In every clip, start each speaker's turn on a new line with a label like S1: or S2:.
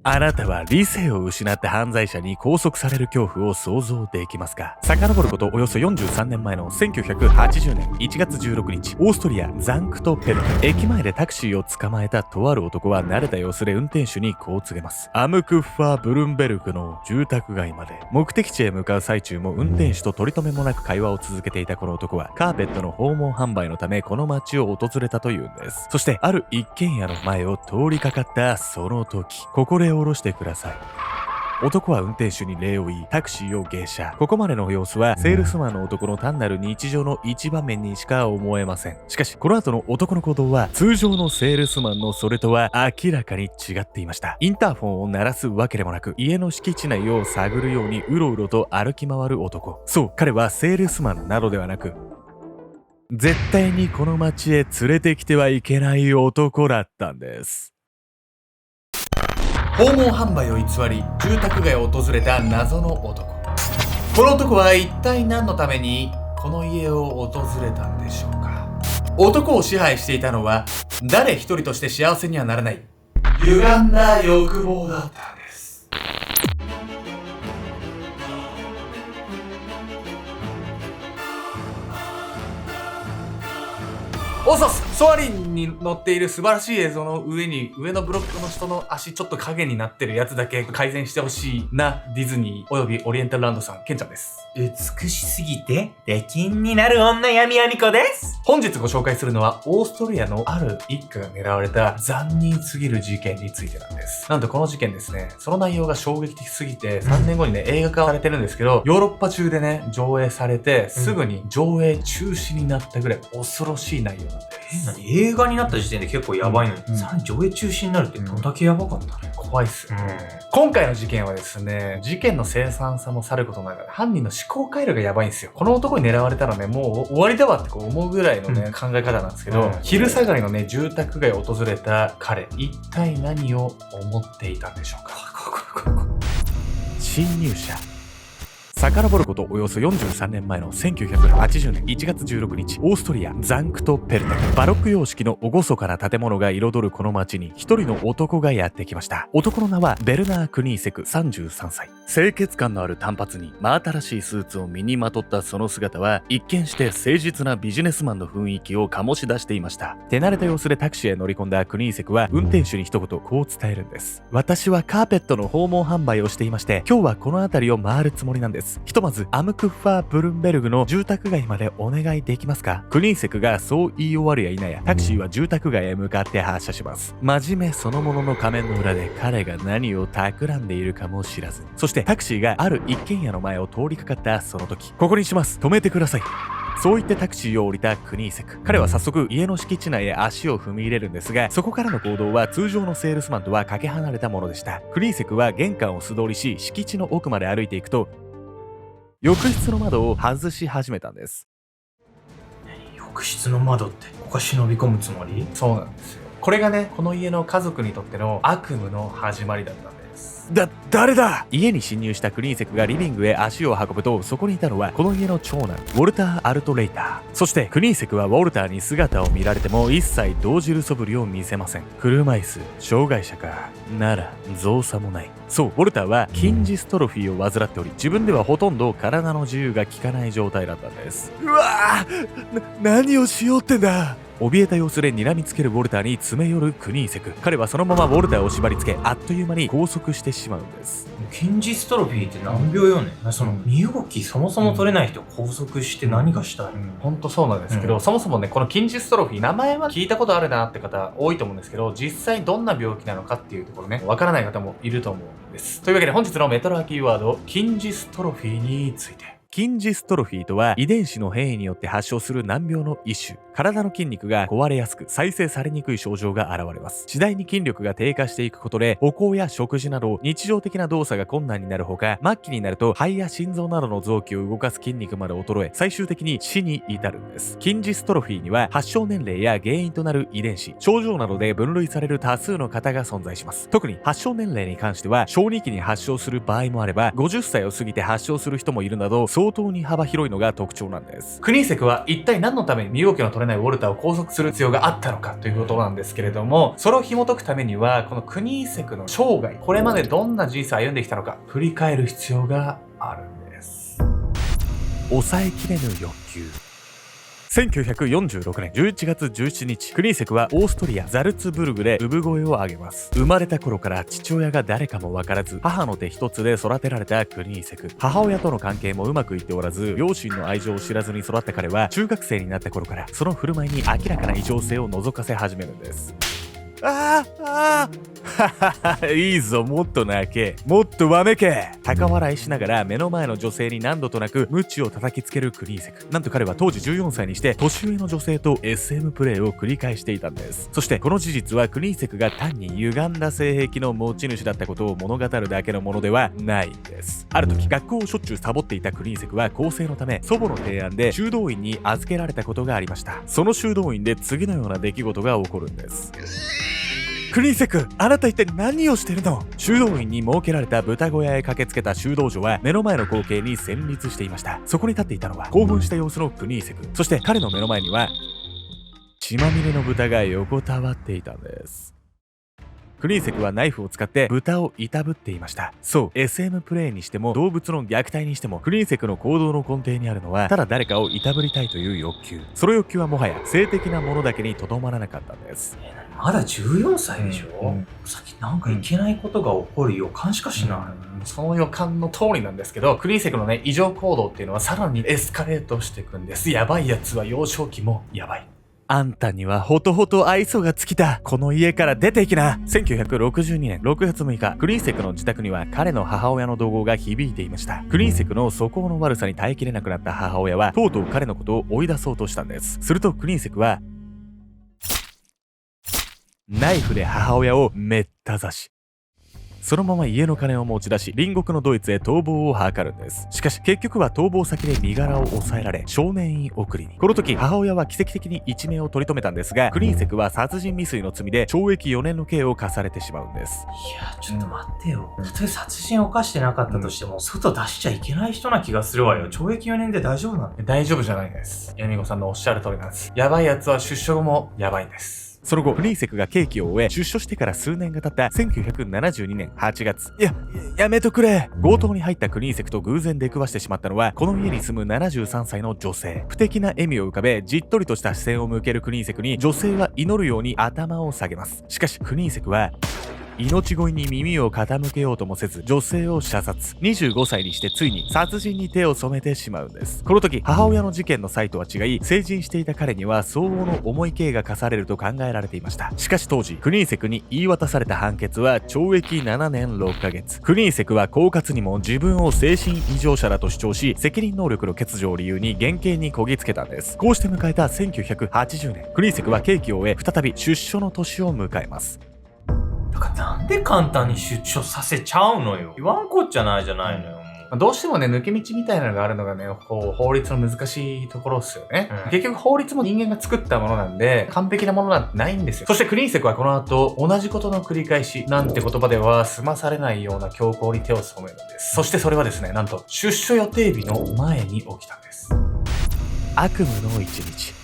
S1: あなたは理性を失った犯罪者に拘束される恐怖を想像できますか？遡ることおよそ43年前の1980年1月16日、オーストリア・ザンクトペルト駅前でタクシーを捕まえたとある男は慣れた様子で運転手にこう告げます。アムクッファー・ブルンベルクの住宅街まで。目的地へ向かう最中も運転手と取り留めもなく会話を続けていたこの男は、カーペットの訪問販売のためこの街を訪れたというんです。そしてある一軒家の前を通りかかったその時、ここで降ろしてください。男は運転手に礼を言い、タクシーを下車。ここまでの様子は、セールスマンの男の単なる日常の一場面にしか思えません。しかし、この後の男の行動は、通常のセールスマンのそれとは明らかに違っていました。インターフォンを鳴らすわけでもなく、家の敷地内を探るようにうろうろと歩き回る男。そう、彼はセールスマンなどではなく、絶対にこの街へ連れてきてはいけない男だったんです。訪問販売を偽り、住宅街を訪れた謎の男。この男は一体何のためにこの家を訪れたんでしょうか？男を支配していたのは、誰一人として幸せにはならない歪んだ欲望だったんです。おそす、ソアリンに乗っている素晴らしい映像の上のブロックの人の足ちょっと影になってるやつだけ改善してほしいな、ディズニーおよびオリエンタルランドさん、ケンちゃんです。
S2: 美しすぎて出禁になる女闇闇子です。
S1: 本日ご紹介するのは、オーストリアのある一家が狙われた残忍すぎる事件についてなんです。なんとこの事件ですね、その内容が衝撃的すぎて、3年後にね、映画化されてるんですけど、ヨーロッパ中でね、上映されて、すぐに上映中止になったぐらい恐ろしい内容なんです。
S2: 何？映画になった時点で結構やばいのに、さらに上映中止になるってどんだけやばかったね。
S1: 怖いっすよ。今回の事件はですね、事件の凄惨さもさることながら、犯人の思考回路がやばいんですよ。この男に狙われたらね、もう終わりだわってこう思うぐらいのね、考え方なんですけど、昼下がりのね、住宅街を訪れた彼、一体何を思っていたんでしょうか？侵入者。遡ることおよそ43年前の1980年1月16日、オーストリア・ザンクトペルテ。バロック様式の厳かな建物が彩るこの街に一人の男がやってきました。男の名はベルナー・クニーセク33歳。清潔感のある短髪に真新しいスーツを身にまとったその姿は、一見して誠実なビジネスマンの雰囲気を醸し出していました。手慣れた様子でタクシーへ乗り込んだクニーセクは運転手に一言こう伝えるんです。私はカーペットの訪問販売をしていまして、今日はこの辺りを回るつもりなんです。ひとまずアムクッファー・ブルンベルグの住宅街までお願いできますか？クニーセクがそう言い終わるや否や、タクシーは住宅街へ向かって発車します。真面目そのものの仮面の裏で彼が何を企んでいるかも知らずに。そしてタクシーがある一軒家の前を通りかかったその時、ここにします、止めてください。そう言ってタクシーを降りたクニーセク。彼は早速家の敷地内へ足を踏み入れるんですが、そこからの行動は通常のセールスマンとはかけ離れたものでした。クニーセクは玄関を素通りし、敷地の奥まで歩いていくと、浴室の窓を外し始めたんです。
S2: 浴室の窓ってここ忍び込むつもり？
S1: そうなんですよ。これがね、この家の家族にとっての悪夢の始まりだったんです。誰だ？家に侵入したクニーセクがリビングへ足を運ぶと、そこにいたのはこの家の長男、ウォルター・アルトレイター。そしてクニーセクはウォルターに姿を見られても一切動じる素振りを見せません。車椅子、障害者か。なら、造作もない。そう、ウォルターは筋ジストロフィーを患っており、自分ではほとんど体の自由が利かない状態だったんです。うわぁ！何をしようってんだ！怯えた様子で睨みつけるウォルターに詰め寄るクニーセク。彼はそのままウォルターを縛り付け、あっという間に拘束してしまうんです。
S2: 筋ジストロフィーって難病よね。その身動きそもそも取れない人を拘束して何がしたい？
S1: ほんとそうなんですけど、そもそもね、この筋ジストロフィー、名前は聞いたことあるなって方多いと思うんですけど、実際どんな病気なのかっていうところね、わからない方もいると思うんです。というわけで本日のメトロキーワード、筋ジストロフィーについて。筋ジストロフィーとは、遺伝子の変異によって発症する難病の一種。体の筋肉が壊れやすく、再生されにくい症状が現れます。次第に筋力が低下していくことで、歩行や食事など日常的な動作が困難になるほか、末期になると肺や心臓などの臓器を動かす筋肉まで衰え、最終的に死に至るんです。筋ジストロフィーには、発症年齢や原因となる遺伝子、症状などで分類される多数の型が存在します。特に発症年齢に関しては、小児期に発症する場合もあれば、50歳を過ぎて発症する人もいるなど、相当に幅広いのが特徴なんです。クニーセクは一体何のために身動きの取取れないウォルターを拘束する必要があったのかということなんですけれども、それを紐解くためには、このクニーセクの生涯、これまでどんな人生を歩んできたのか、振り返る必要があるんです。抑えきれぬ欲求。1946年11月17日、クニーセクはオーストリア・ザルツブルグで産声を上げます。生まれた頃から父親が誰かもわからず、母の手一つで育てられたクニーセク。母親との関係もうまくいっておらず、両親の愛情を知らずに育った彼は、中学生になった頃から、その振る舞いに明らかな異常性を覗かせ始めるんです。いいぞ、もっと泣け、もっとわめけ。高笑いしながら目の前の女性に何度となく鞭を叩きつけるクニーセク。なんと彼は当時14歳にして年上の女性と SM プレイを繰り返していたんです。そしてこの事実はクニーセクが単に歪んだ性癖の持ち主だったことを物語るだけのものではないんです。ある時、学校をしょっちゅうサボっていたクニーセクは更生のため祖母の提案で修道院に預けられたことがありました。その修道院で次のような出来事が起こるんです。クニーセク、あなた一体何をしてるの？修道院に設けられた豚小屋へ駆けつけた修道女は目の前の光景に戦慄していました。そこに立っていたのは興奮した様子のクニーセク。そして彼の目の前には血まみれの豚が横たわっていたんです。クニーセクはナイフを使って豚をいたぶっていました。そう、SM プレイにしても動物の虐待にしても、クニーセクの行動の根底にあるのはただ誰かをいたぶりたいという欲求。その欲求はもはや性的なものだけにとどまらなかったんです。
S2: まだ14歳でしょ、さっきなんかいけないことが起こる予感しかしない。
S1: その予感の通りなんですけど、クニーセクのね、異常行動っていうのはさらにエスカレートしていくんです。やばいやつは幼少期もやばい。あんたにはほとほと愛想が尽きた。この家から出ていきな。1962年6月6日、クニーセクの自宅には彼の母親の怒号が響いていました。クニーセクの素行の悪さに耐えきれなくなった母親は、とうとう彼のことを追い出そうとしたんです。するとクニーセクは、ナイフで母親をめった刺し、そのまま家の金を持ち出し、隣国のドイツへ逃亡を図るんです。しかし結局は逃亡先で身柄を抑えられ、少年院送りに。この時、母親は奇跡的に一命を取り留めたんですが、クニーセクは殺人未遂の罪で懲役4年の刑を課されてしまうんです。
S2: いや、ちょっと待ってよ。たとえ殺人を犯してなかったとしても、外出しちゃいけない人な気がするわよ。懲役4年で大丈夫なの？
S1: 大丈夫じゃないです。ヤミゴさんのおっしゃる通りなんです。やばいやつは出所後もやばいんです。その後、クニーセクが刑期を終え、出所してから数年が経った1972年8月。やめとくれ。強盗に入ったクニーセクと偶然出くわしてしまったのは、この家に住む73歳の女性。不敵な笑みを浮かべ、じっとりとした視線を向けるクニーセクに、女性は祈るように頭を下げます。しかし、クニーセクは、命乞いに耳を傾けようともせず、女性を射殺。25歳にしてついに殺人に手を染めてしまうんです。この時、母親の事件の際とは違い、成人していた彼には相応の重い刑が課されると考えられていました。しかし当時、クニーセクに言い渡された判決は懲役7年6ヶ月。クニーセクは狡猾にも自分を精神異常者だと主張し、責任能力の欠如を理由に減刑にこぎつけたんです。こうして迎えた1980年、クニーセクは刑期を終え、再び出所の年を迎えます。
S2: なんで簡単に出所させちゃうのよ。言わんこっちゃないじゃないのよ。
S1: どうしてもね、抜け道みたいなのがあるのがね、法律の難しいところですよね。結局法律も人間が作ったものなんで、完璧なものなんてないんですよ。そしてクニーセクはこの後、同じことの繰り返し、なんて言葉では済まされないような強行に手を染めるんです。そしてそれはですね、なんと、出所予定日の前に起きたんです。悪夢の一日。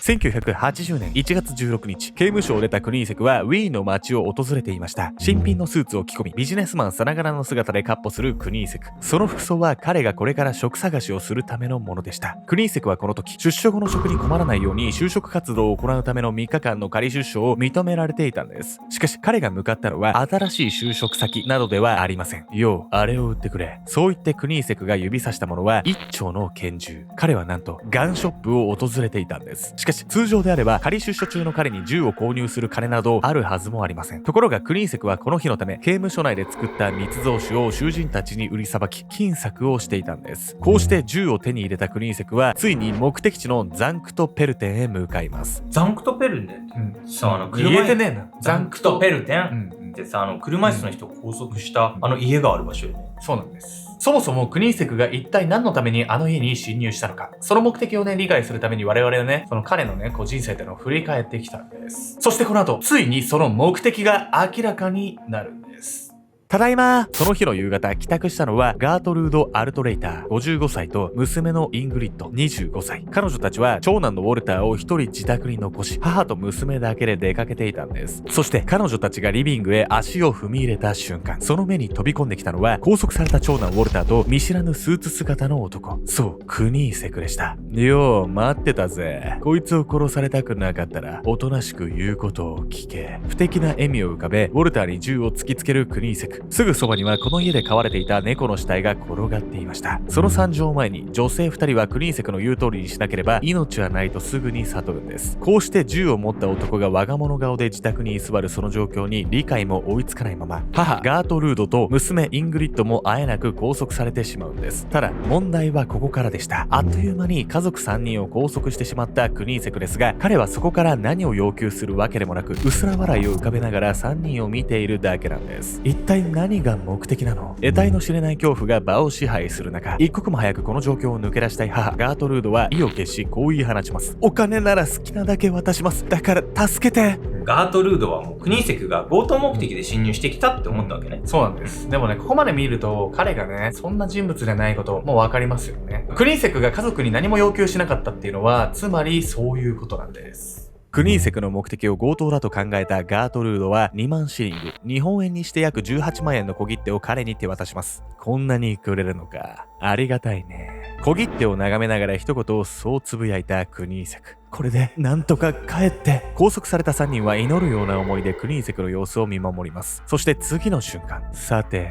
S1: 1980年1月16日、刑務所を出たクニーセクはウィーンの街を訪れていました。新品のスーツを着込み、ビジネスマンさながらの姿で闊歩するクニーセク。その服装は彼がこれから職探しをするためのものでした。クニーセクはこの時、出所後の職に困らないように就職活動を行うための3日間の仮出所を認められていたんです。しかし彼が向かったのは新しい就職先などではありません。よう、あれを売ってくれ。そう言ってクニーセクが指さしたものは一丁の拳銃。彼はなんとガンショップを訪れていたんです。しかし通常であれば仮出所中の彼に銃を購入する金などあるはずもありません。ところがクニーセクはこの日のため刑務所内で作った密造酒を囚人たちに売りさばき金策をしていたんです。こうして銃を手に入れたクニーセクはついに目的地のザンクトペルテンへ向かいます。
S2: ザンクトペルテンってさ、
S1: 言えてねえな。
S2: ザンクトペルテンってさ、車椅子の人を拘束した家がある場所よね。
S1: そうなんです。そもそもクニーセクが一体何のためにあの家に侵入したのか、その目的をね、理解するために我々はね、その彼のね、人生っていうのを振り返ってきたんです。そしてこの後、ついにその目的が明らかになるんです。ただいま。その日の夕方、帰宅したのはガートルード・アルトレイター55歳と娘のイングリッド25歳。彼女たちは長男のウォルターを一人自宅に残し、母と娘だけで出かけていたんです。そして彼女たちがリビングへ足を踏み入れた瞬間、その目に飛び込んできたのは拘束された長男ウォルターと見知らぬスーツ姿の男。そう、クニーセクでした。よう、待ってたぜ。こいつを殺されたくなかったら、おとなしく言うことを聞け。不敵な笑みを浮かべ、ウォルターに銃を突きつけるクニーセク。すぐそばにはこの家で飼われていた猫の死体が転がっていました。その惨状を前に、女性2人はクニーセクの言う通りにしなければ命はないとすぐに悟るんです。こうして銃を持った男が我が物顔で自宅に居座るその状況に理解も追いつかないまま、母ガートルードと娘イングリッドもあえなく拘束されてしまうんです。ただ問題はここからでした。あっという間に家族3人を拘束してしまったクニーセクですが、彼はそこから何を要求するわけでもなく、薄ら笑いを浮かべながら3人を見ているだけなんです。一体何が目的なの？得体の知れない恐怖が場を支配する中、一刻も早くこの状況を抜け出したい母ガートルードは意を決しこう言い放ちます。お金なら好きなだけ渡します。だから助けて。
S2: ガートルードはもうクニーセクが強盗目的で侵入してきたって思ったわけね。
S3: そうなんです。でもね、ここまで見ると、彼がね、そんな人物でないこともわかりますよね。クニーセクが家族に何も要求しなかったっていうのは、つまりそういうことなんです。
S1: クニーセクの目的を強盗だと考えたガートルードは2万シリング、日本円にして約18万円の小切手を彼に手渡します。こんなにくれるのか。ありがたいね。小切手を眺めながら一言をそうつぶやいたクニーセク。これでなんとか帰って。拘束された3人は祈るような思いでクニーセクの様子を見守ります。そして次の瞬間。さて、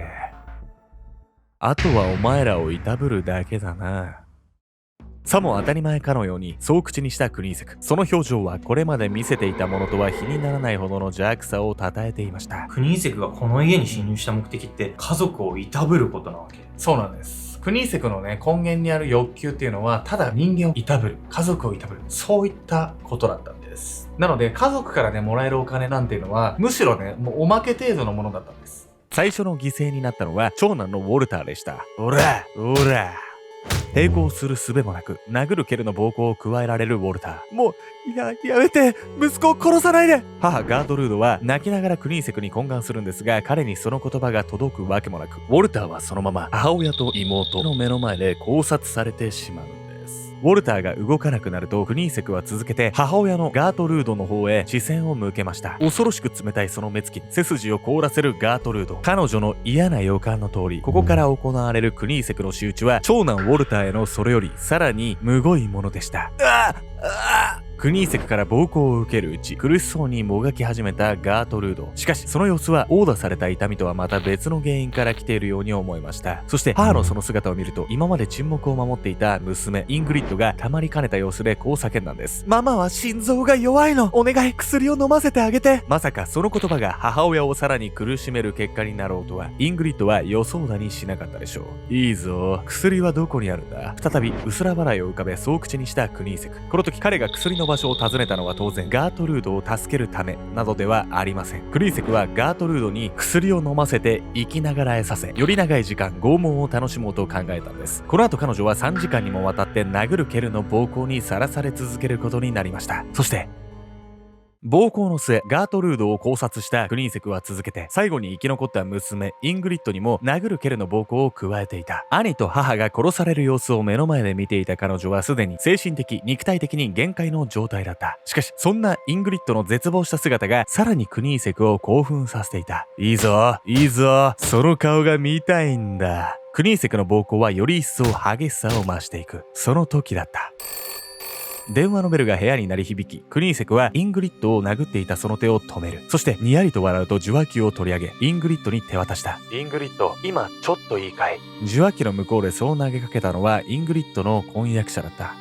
S1: あとはお前らをいたぶるだけだな。さも当たり前かのようにそう口にしたクニーセク。その表情はこれまで見せていたものとは比にならないほどの邪悪さを称えていました。
S2: クニーセクがこの家に侵入した目的って家族をいたぶることなわけ。
S3: そうなんです。クニーセクのね、根源にある欲求っていうのは、ただ人間をいたぶる、家族をいたぶる、そういったことだったんです。なので、家族からね、もらえるお金なんていうのは、むしろね、もうおまけ程度のものだったんです。
S1: 最初の犠牲になったのは長男のウォルターでした。おらおら。抵抗する術もなく、殴る蹴るの暴行を加えられるウォルター。もう、やめて、息子を殺さないで。母ガートルードは泣きながらクニーセクに懇願するんですが、彼にその言葉が届くわけもなく、ウォルターはそのまま母親と妹の目の前で絞殺されてしまうんです。ウォルターが動かなくなると、クニーセクは続けて母親のガートルードの方へ視線を向けました。恐ろしく冷たいその目つきに背筋を凍らせるガートルード。彼女の嫌な予感の通り、ここから行われるクニーセクの仕打ちは長男ウォルターへのそれよりさらにむごいものでした。クニーセクから暴行を受けるうち、苦しそうにもがき始めたガートルード。しかし、その様子は殴打された痛みとはまた別の原因から来ているように思いました。そして、母のその姿を見ると、今まで沈黙を守っていた娘、イングリッドがたまりかねた様子でこう叫んだんです。ママは心臓が弱いの。お願い、薬を飲ませてあげて。まさか、その言葉が母親をさらに苦しめる結果になろうとは、イングリッドは予想だにしなかったでしょう。いいぞ。薬はどこにあるんだ？再び、薄ら笑いを浮かべ、そう口にしたクニーセク。この時、彼が薬の場所を訪ねたのは当然ガートルードを助けるためなどではありません。クニーセクはガートルードに薬を飲ませて生きながらえさせ、より長い時間拷問を楽しもうと考えたんです。この後彼女は3時間にもわたって殴る蹴るの暴行にさらされ続けることになりました。そして暴行の末、ガートルードを考察したクニーセクは続けて、最後に生き残った娘、イングリッドにも殴る蹴るの暴行を加えていた。兄と母が殺される様子を目の前で見ていた彼女はすでに精神的、肉体的に限界の状態だった。しかし、そんなイングリッドの絶望した姿が、さらにクニーセクを興奮させていた。いいぞ、いいぞ、その顔が見たいんだ。クニーセクの暴行はより一層激しさを増していく。その時だった。電話のベルが部屋に鳴り響き、クニーセクはイングリッドを殴っていたその手を止める。そしてにやりと笑うと受話器を取り上げ、イングリッドに手渡した。イングリッド、今ちょっといいかい？受話器の向こうでそう投げかけたのはイングリッドの婚約者だった。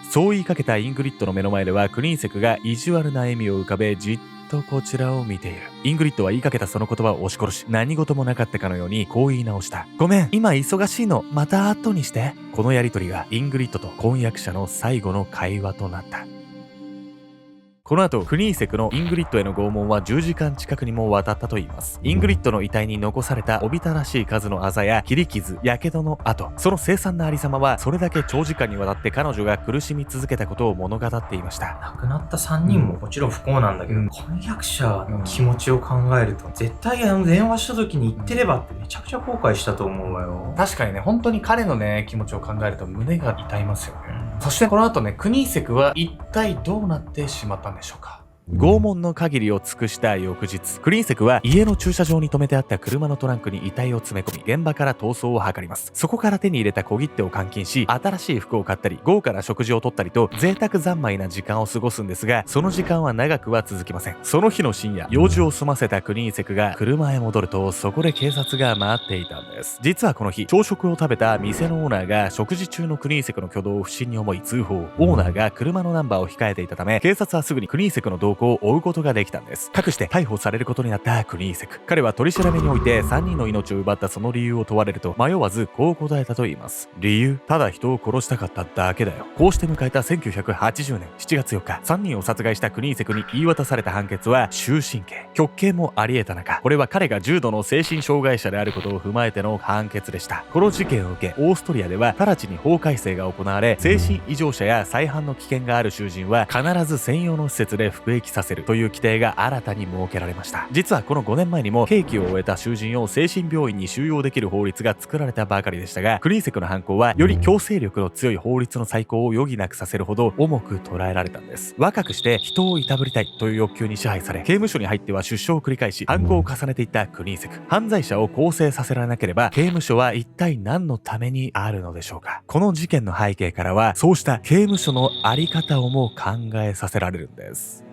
S1: そう言いかけたイングリッドの目の前ではクニーセクが意地悪な笑みを浮かべじっとこちらを見ている。イングリッドは言いかけたその言葉を押し殺し、何事もなかったかのようにこう言い直した。ごめん、今忙しいの、また後にして。このやりとりがイングリッドと婚約者の最後の会話となった。この後、クニーセクのイングリッドへの拷問は10時間近くにもわたったといいます。イングリッドの遺体に残されたおびただしい数のあざや切り傷、やけどの跡、その凄惨なありさまはそれだけ長時間にわたって彼女が苦しみ続けたことを物語っていました。
S2: 亡くなった3人ももちろん不幸なんだけど、婚約者の気持ちを考えると、絶対電話した時に言ってればってめちゃくちゃ後悔したと思うわよ。
S3: 確かにね、本当に彼のね、気持ちを考えると胸が痛いますよね。そしてこの後ね、クニーセクは一体どうなってしまったんでしょうか。
S1: 拷問の限りを尽くした翌日、クリーンセクは家の駐車場に停めてあった車のトランクに遺体を詰め込み、現場から逃走を図ります。そこから手に入れた小切手を換金し、新しい服を買ったり、豪華な食事をとったりと、贅沢三昧な時間を過ごすんですが、その時間は長くは続きません。その日の深夜、用事を済ませたクリーンセクが車へ戻ると、そこで警察が待っていたんです。実はこの日、朝食を食べた店のオーナーが食事中のクリーンセクの挙動を不審に思い通報。オーナーが車のナンバーを控えていたため、警察はすぐにクリーンセクの動向を追うことができたんです。かくして逮捕されることになったクリーンセク。彼は取り調べにおいて3人の命を奪ったその理由を問われると迷わずこう答えたと言います。理由？ただ人を殺したかっただけだよ。こうして迎えた1980年7月4日、3人を殺害したクリーンセクに言い渡された判決は終身刑。極刑もあり得た中、これは彼が重度の精神障害者であることを踏まえての判決でした。この事件を受け、オーストリアでは直ちに法改正が行われ、精神異常者や再犯の危険がある囚人は必ず専用の施設で服役させるという規定が新たに設けられました。実はこの5年前にも刑期を終えた囚人を精神病院に収容できる法律が作られたばかりでしたが、クリーンセクの犯行はより強制力の強い法律の再考を余儀なくさせるほど重く捉えられたんです。若くして人をいたぶりたいという欲求に支配され、刑務所に入っては出所を繰り返し犯行を重ねていったクリーンセク。犯罪者を更生させられなければ刑務所は一体何のためにあるのでしょうか。この事件の背景からはそうした刑務所のあり方をも考えさせられるんです。